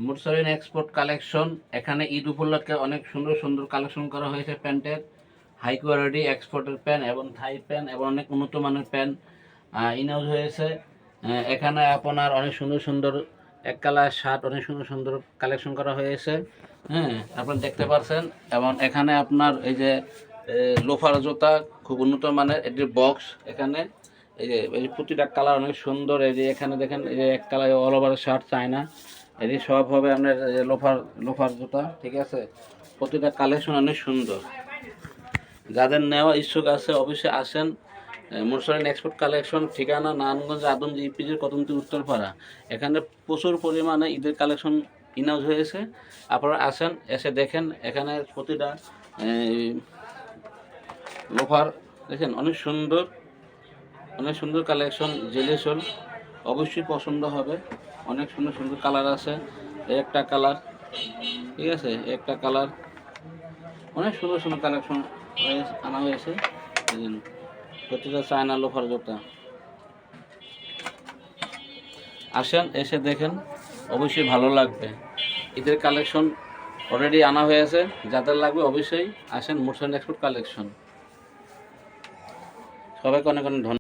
মুরসালিন export collection. এখানে ঈদ উপলক্ষে অনেক সুন্দর সুন্দর কালেকশন করা হয়েছে প্যান্টের। হাই কোয়ালিটি এক্সপোর্টের প্যান্ট এবং থাই প্যান্ট এবং অনেক উন্নত মানের প্যান্ট ইনহাউস হয়েছে। এখানে আপনার অনেক সুন্দর সুন্দর এক কালার শার্ট, অনেক সুন্দর সুন্দর কালেকশন করা হয়েছে। হ্যাঁ, আপনারা দেখতে পাচ্ছেন। এবং এখানে আপনার এই যে লোফার জুতা খুব উন্নত মানের, এটির বক্স এখানে এই যে প্রতিটা কালার অনেক সুন্দর। এই যে এখানে দেখেন, এই যে এক colour all over shirt China, এটি সব হবে আপনার লোফার জুতা। ঠিক আছে, প্রতিটা কালেকশন অনেক সুন্দর। যাদের নেওয়া ইচ্ছুক আছে অবশ্যই আসেন। মুরসালিন এক্সপোর্ট কালেকশন, ঠিকানা নারায়ণগঞ্জ আদমজি ইপিজের কদমতী উত্তরপাড়া। এখানে প্রচুর পরিমাণে ঈদের কালেকশন ইনহাউস হয়েছে। আপনারা আসেন, এসে দেখেন। এখানে প্রতিটা লোফার দেখেন অনেক সুন্দর, অনেক সুন্দর কালেকশন। জেলিসল অবশ্যই পছন্দ হবে। অনেক সুন্দর সুন্দর কালার আছে। একটা কালার, ঠিক আছে, একটা কালার, অনেক সুন্দর সুন্দর কালেকশন আনা হয়েছে। প্রতিটা চায়না লোফার জুতা। আসেন, এসে দেখেন, অবশ্যই ভালো লাগবে। ঈদের কালেকশন অলরেডি আনা হয়েছে। যাদের লাগবে অবশ্যই আসেন মুরসালিন এক্সপোর্ট কালেকশন। সবাইকে অনেক অনেক ধন্যবাদ।